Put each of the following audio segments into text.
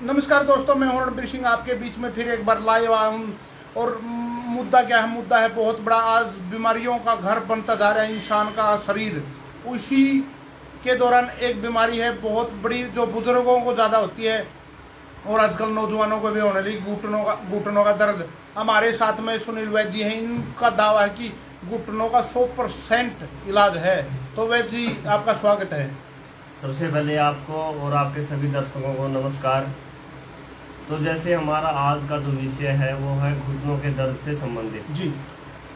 नमस्कार दोस्तों, मैं हूं रणबीर सिंह आपके बीच में फिर एक बार लाइव आया हूं। और मुद्दा क्या है? मुद्दा है बहुत बड़ा। आज बीमारियों का घर बनता जा रहा है इंसान का शरीर। उसी के दौरान एक बीमारी है बहुत बड़ी जो बुजुर्गों को ज़्यादा होती है और आजकल नौजवानों को भी होने लगी, घुटनों का दर्द। हमारे साथ में सुनील वैद्य जी हैं। इनका दावा है कि घुटनों का 100% इलाज है। तो वैद्य जी, आपका स्वागत है। सबसे पहले आपको और आपके सभी दर्शकों को नमस्कार। तो जैसे हमारा आज का जो विषय है वो है घुटनों के दर्द से संबंधित। जी।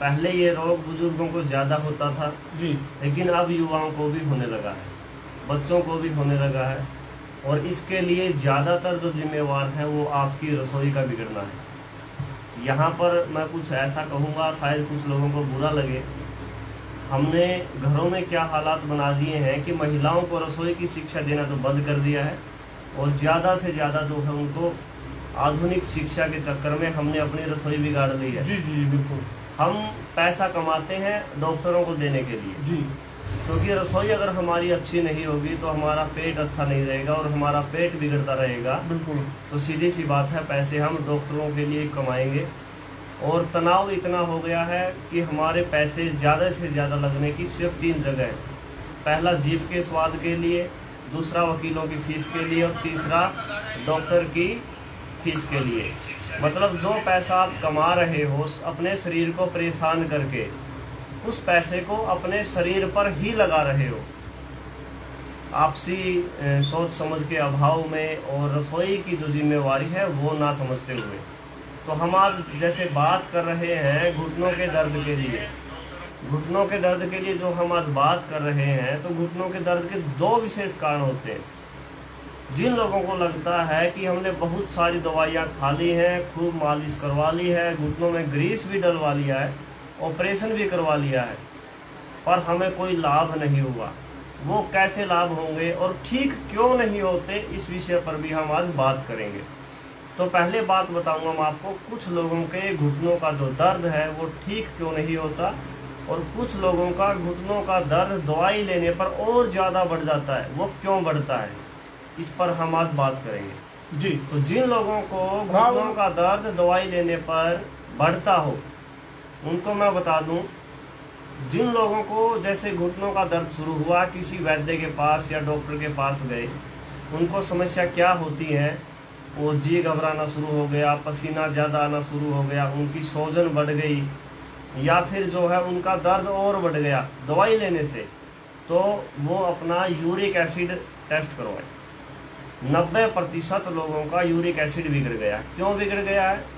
पहले ये रोग बुजुर्गों को ज़्यादा होता था जी। लेकिन अब युवाओं को भी होने लगा है, बच्चों को भी होने लगा है। और इसके लिए ज़्यादातर जो जिम्मेवार है वो आपकी रसोई का बिगड़ना है। यहाँ पर मैं कुछ ऐसा कहूँगा, शायद कुछ लोगों को बुरा लगे। हमने घरों में क्या हालात बना दिए हैं कि महिलाओं को रसोई की शिक्षा देना तो बंद कर दिया है और ज़्यादा से ज़्यादा जो है उनको आधुनिक शिक्षा के चक्कर में हमने अपनी रसोई बिगाड़ ली है। जी जी बिल्कुल। हम पैसा कमाते हैं डॉक्टरों को देने के लिए। जी। क्योंकि रसोई अगर हमारी अच्छी नहीं होगी तो हमारा पेट अच्छा नहीं रहेगा और हमारा पेट बिगड़ता रहेगा। बिल्कुल। तो सीधी सी बात है, पैसे हम डॉक्टरों के लिए कमाएंगे। और तनाव इतना हो गया है कि हमारे पैसे ज़्यादा से ज़्यादा लगने की सिर्फ 3 जगह है। पहला जीभ के स्वाद के लिए, दूसरा वकीलों की फीस के लिए और तीसरा डॉक्टर की फीस के लिए। मतलब जो पैसा आप कमा रहे हो अपने शरीर को परेशान करके, उस पैसे को अपने शरीर पर ही लगा रहे हो आपसी सोच समझ के अभाव में और रसोई की जो जिम्मेवारी है वो ना समझते हुए। तो हम आज जैसे बात कर रहे हैं घुटनों के दर्द के लिए, घुटनों के दर्द के लिए जो हम आज बात कर रहे हैं, तो घुटनों के दर्द के 2 विशेष कारण होते हैं। जिन लोगों को लगता है कि हमने बहुत सारी दवाइयाँ खा ली हैं, खूब मालिश करवा ली है, घुटनों में ग्रीस भी डलवा लिया है, ऑपरेशन भी करवा लिया है, पर हमें कोई लाभ नहीं हुआ, वो कैसे लाभ होंगे और ठीक क्यों नहीं होते, इस विषय पर भी हम आज बात करेंगे। तो पहले बात बताऊंगा मैं आपको, कुछ लोगों के घुटनों का जो दर्द है वो ठीक क्यों नहीं होता और कुछ लोगों का घुटनों का दर्द दवाई लेने पर और ज़्यादा बढ़ जाता है, वो क्यों बढ़ता है, इस पर हम आज बात करेंगे। जी। तो जिन लोगों को घुटनों का दर्द दवाई लेने पर बढ़ता हो उनको मैं बता दूं, जिन लोगों को जैसे घुटनों का दर्द शुरू हुआ, किसी वैद्य के पास या डॉक्टर के पास गए, उनको समस्या क्या होती है, वो जी घबराना शुरू हो गया, पसीना ज़्यादा आना शुरू हो गया, उनकी सूजन बढ़ गई या फिर जो है उनका दर्द और बढ़ गया दवाई लेने से, तो वो अपना यूरिक एसिड टेस्ट करवाए। 90% लोगों का यूरिक एसिड बिगड़ गया। क्यों बिगड़ गया है?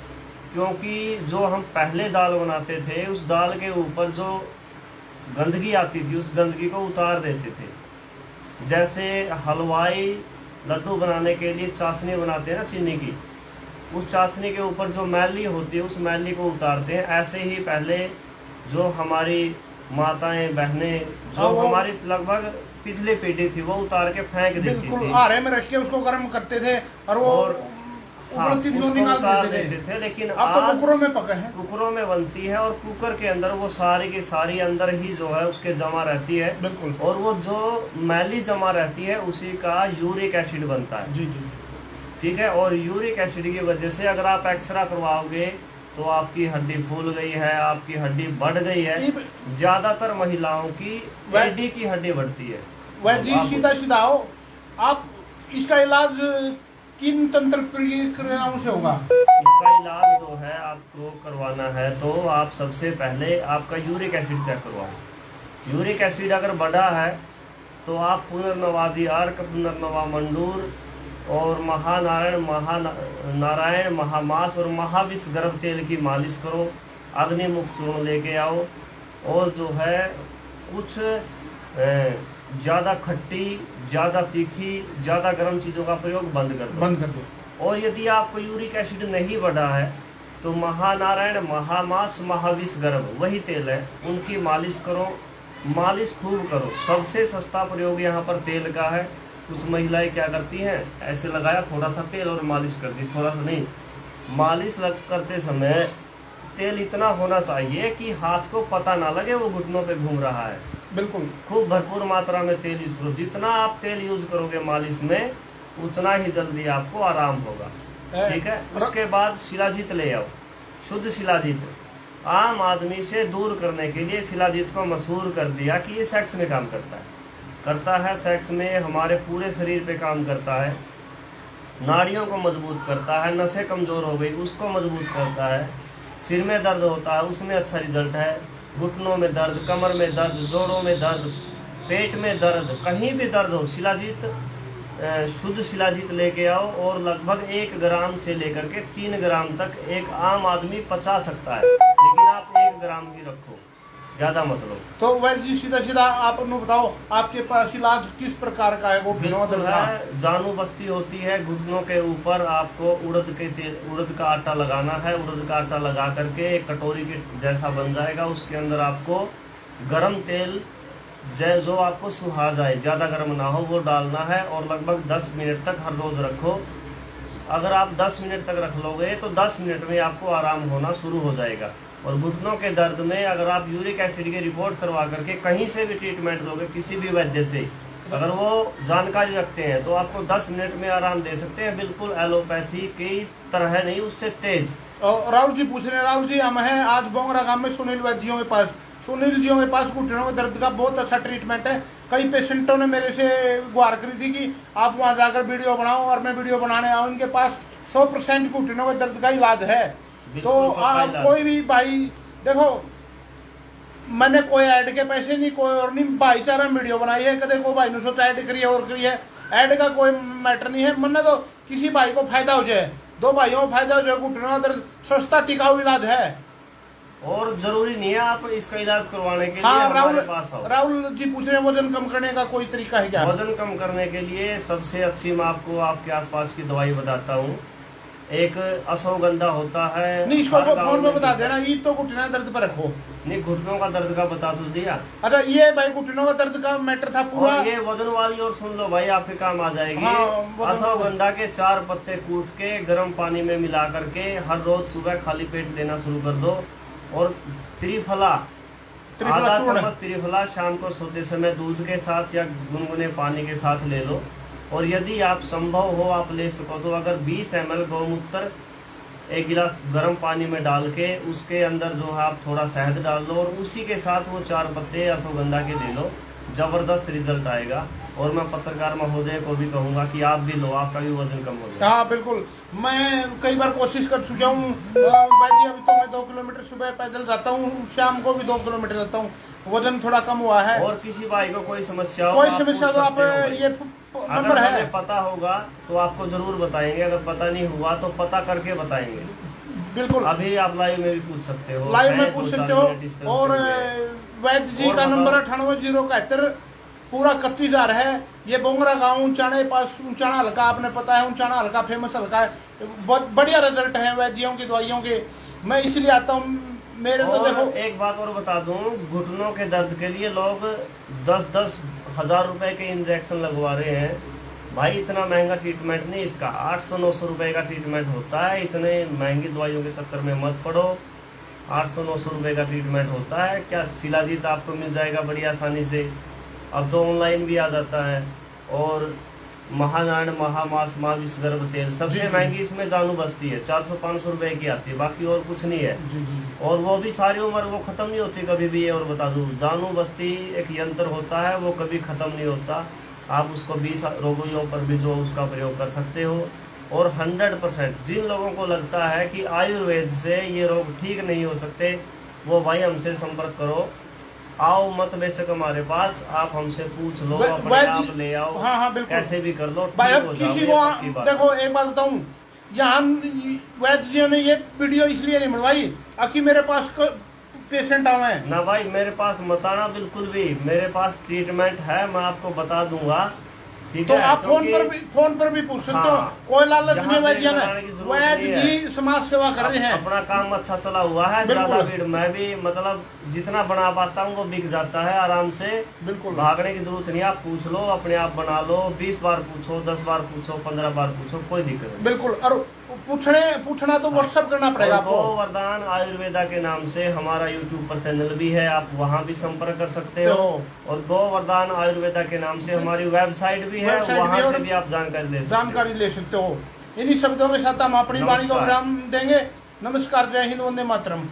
क्योंकि जो हम पहले दाल बनाते थे उस दाल के ऊपर जो गंदगी आती थी उस गंदगी को उतार देते थे। जैसे हलवाई लड्डू बनाने के लिए चाशनी बनाते हैं ना चीनी की, उस चाशनी के ऊपर जो मैली होती है उस मैली को उतारते हैं। ऐसे ही पहले जो हमारी माताएं बहनें जो हमारी लगभग पिछली पीढ़ी थी वो उतार के फेंक देती थी, आरे में रख के उसको गर्म करते थे और वो उतार देते थे। लेकिन अब तो कुकरों में पका है, कुकरों में बनती है और कुकर के अंदर वो सारी की सारी अंदर ही जो है उसके जमा रहती है। बिल्कुल। और वो जो मैली जमा रहती है उसी का यूरिक एसिड बनता है। जी जी ठीक है। और यूरिक एसिड की वजह से अगर आप एक्सरा करवाओगे तो आपकी हड्डी फूल गई है, आपकी हड्डी बढ़ गई है। ज्यादातर महिलाओं की एडी की हड्डी बढ़ती है। वह जी सीधा सीधा हो, आप इसका इलाज किन तंत्र प्रक्रियाओं से होगा? इसका इलाज जो है आपको करवाना है तो आप सबसे पहले आपका यूरिक एसिड चेक करवाओ। यूरिक एसिड अगर बढ़ा है तो आप पुनर्नवादी अर्क, पुनर्नवा मंडूर और महानारायण महामास और महाविष गर्भ तेल की मालिश करो। अग्निमुख चूर्ण लेके आओ और जो है कुछ ज़्यादा खट्टी, ज़्यादा तीखी, ज़्यादा गर्म चीज़ों का प्रयोग बंद कर दो। और यदि आपको यूरिक एसिड नहीं बढ़ा है तो महानारायण महामास महाविष गर्भ वही तेल है, उनकी मालिश करो। मालिश खूब करो। सबसे सस्ता प्रयोग यहाँ पर तेल का है। कुछ महिलाएं क्या करती हैं, ऐसे लगाया थोड़ा सा तेल और मालिश कर दी, थोड़ा सा नहीं, मालिश करते समय तेल इतना होना चाहिए कि हाथ को पता ना लगे वो घुटनों पे घूम रहा है। बिल्कुल। खूब भरपूर मात्रा में तेल यूज करो। जितना आप तेल यूज करोगे मालिश में उतना ही जल्दी आपको आराम होगा। ठीक है। उसके बाद शिलाजीत ले आओ, शुद्ध शिलाजीत। आम आदमी से दूर करने के लिए शिलाजीत को मशहूर कर दिया कि ये सेक्स में काम करता है, सेक्स में हमारे पूरे शरीर पे काम करता है, नाड़ियों को मजबूत करता है, नसें कमज़ोर हो गई उसको मजबूत करता है, सिर में दर्द होता है उसमें अच्छा रिजल्ट है, घुटनों में दर्द, कमर में दर्द, जोड़ों में दर्द, पेट में दर्द, कहीं भी दर्द हो, शिलाजीत शुद्ध शिलाजीत लेके आओ। और लगभग 1 ग्राम से लेकर के 3 ग्राम तक एक आम आदमी पचा सकता है, लेकिन आप 1 ग्राम ही रखो, ज्यादा मत लो। तो वैद्य जी सीधा आप बताओ, आपके पास इलाज किस प्रकार का है? वो बिल्कुल है, जानू बस्ती होती है, घुटनों के ऊपर आपको उड़द का आटा लगाना है। उड़द का आटा लगा करके एक कटोरी के जैसा बन जाएगा, उसके अंदर आपको गरम तेल जो आपको सुहा जाए, ज़्यादा गर्म ना हो, वो डालना है और लगभग 10 मिनट तक हर रोज़ रखो। अगर आप 10 मिनट तक रख लोगे तो 10 मिनट में आपको आराम होना शुरू हो जाएगा। और घुटनों के दर्द में अगर आप यूरिक एसिड की रिपोर्ट करवा करके कहीं से भी ट्रीटमेंट दोगे, किसी भी वैद्य से, अगर वो जानकारी रखते हैं तो आपको 10 मिनट में आराम दे सकते हैं, बिल्कुल एलोपैथी की तरह नहीं, उससे तेज। राहुल जी पूछ रहे हैं, राहुल जी हम हैं आज बोंगरा गांव में सुनील वैद्यों के पास। सुनील जियों के पास घुटनों के दर्द का बहुत अच्छा ट्रीटमेंट है। कई पेशेंटों ने मेरे से गुहार करी थी कि आप वहां जाकर वीडियो बनाओ, और मैं वीडियो बनाने आऊँ। इनके पास 100% घुटनों के दर्द का इलाज है। तो कोई भी भाई देखो, मैंने कोई ऐड के पैसे नहीं, कोई और नहीं, भाईचारा वीडियो बनाई है। कदे कोई भाई ने सोचा ऐड करी है और करी है, ऐड का कोई मैटर नहीं है। मन्ना तो किसी भाई को फायदा हो जाए, 2 भाइयों को फायदा हो जाए। घुटनों का दर्द सस्ता टिकाऊ इलाज है, और जरूरी नहीं है आप इसका इलाज करवाने के लिए हमारे पास आओ। राहुल जी पूछ रहे हैं वजन कम करने का कोई तरीका है क्या? वजन कम करने के लिए सबसे अच्छी मैं आपको आपके आसपास की दवाई बताता हूँ। एक अश्वगंधा होता है, नहीं इसको फोन पे बता देना। ये तो घुटना दर्द पर रखो, नहीं घुटनों का दर्द का बता तो दिया। अच्छा ये भाई घुटनों का दर्द का मैटर था पूरा। और ये वजन वाली और सुन लो भाई, आपके काम आ जाएगी। हाँ, अश्वगंधा के 4 पत्ते कूट के गर्म पानी में मिला करके हर रोज सुबह खाली पेट लेना शुरू कर दो। और त्रिफला आधा चम्मच त्रिफला शाम को सोते समय दूध के साथ या गुनगुने पानी के साथ ले लो। और यदि आप संभव हो आप ले सको तो अगर 20 ml गौमूत्र 1 गिलास गर्म पानी में डाल के उसके अंदर जो है आप थोड़ा शहद डाल लो और उसी के साथ वो 4 पत्ते अश्वगंधा के ले लो, जबरदस्त रिजल्ट आएगा। और मैं पत्रकार महोदय को भी कहूंगा कि आप भी लो, आपका भी वजन कम हो जाएगा। हाँ बिल्कुल, मैं कई बार कोशिश कर चुका हूँ भाई। अभी तो मैं 2 किलोमीटर सुबह पैदल जाता हूँ, शाम को भी 2 किलोमीटर जाता हूँ, वजन थोड़ा कम हुआ है। और किसी भाई को कोई समस्या हो, कोई समस्या तो आप ये नंबर है, अगर पता होगा तो आपको जरूर बताएंगे, अगर पता नहीं हुआ तो पता करके बताएंगे। बिल्कुल, अभी आप लाइव में भी पूछ सकते हो, लाइव में पूछ सकते हो। और वैद्य जी का नंबर 9807 पूरा 31,000 है। ये बोंगरा गांव ऊंचाने पास, ऊंचाना हल्का आपने पता है, ऊंचाना हल्का फेमस हल्का है। बहुत बढ़िया रिजल्ट है वैद्यों की दवाइयों के, मैं इसलिए आता हूँ। मेरे तो देखो एक बात और बता दूं, घुटनों के दर्द के लिए लोग 10-10 हज़ार रुपए के इंजेक्शन लगवा रहे हैं। भाई इतना महंगा ट्रीटमेंट नहीं इसका, 800-900 रुपए का ट्रीटमेंट होता है। इतने महंगी दवाइयों के चक्कर में मत पड़ो, 800-900 रुपए का ट्रीटमेंट होता है। क्या शिलाजीत आपको मिल जाएगा बड़ी आसानी से, अब तो ऑनलाइन भी आ जाता है। और महानारायण महामास महाविषगर्भ तेल सबसे महंगी इसमें जानू बस्ती है, 400-500 रुपए की आती है, बाकी और कुछ नहीं है। और वो भी सारी उम्र वो खत्म नहीं होती कभी भी। और बता दूं, जानू बस्ती एक यंत्र होता है, वो कभी खत्म नहीं होता। आप उसको 20 रोगियों पर भी जो उसका प्रयोग कर सकते हो। और 100% जिन लोगों को लगता है कि आयुर्वेद से ये रोग ठीक नहीं हो सकते, वो भाई हमसे संपर्क करो। आओ मत बेशक हमारे पास, आप हमसे पूछ लो, अपने आप ले आओ। हाँ बिल्कुल, कैसे भी कर लो, भाई। अब किसी को देखो एक बात बताऊं, यहाँ वैद्य जी ने ये वीडियो इसलिए नहीं बनवाई कि मेरे पास पेशेंट आवे ना भाई। मेरे पास मत आना बिल्कुल भी, मेरे पास ट्रीटमेंट है, मैं आपको बता दूंगा। तो आप फोन पर भी पूछ सकते हो, कोई लालच नहीं। वैद्य जी समाज सेवा कर रहे हैं, अपना काम अच्छा चला हुआ है। ज्यादा भीड़ मैं भी मतलब जितना बना पाता हूँ वो बिक जाता है आराम से। बिल्कुल, भागने की जरूरत नहीं, आप पूछ लो, अपने आप बना लो। 20 बार पूछो, 10 बार पूछो, 15 बार पूछो, कोई दिक्कत नहीं। बिल्कुल, और पूछना तो व्हाट्सएप करना पड़ेगा आपको। गोवर्धन आयुर्वेदा के नाम से हमारा यूट्यूब पर चैनल भी है, आप वहाँ भी संपर्क कर सकते हो। और गोवर्धन आयुर्वेदा के नाम से हमारी वेबसाइट भी भी है, वेबसाइट भी वहाँ है से और भी आप जानकारी ले सकते जानकारी ले सकते हो। इन्हीं शब्दों के साथ हम अपनी वाणी को नमस्कार। विराम देंगे। नमस्कार, जय हिंद, वंदे मातरम।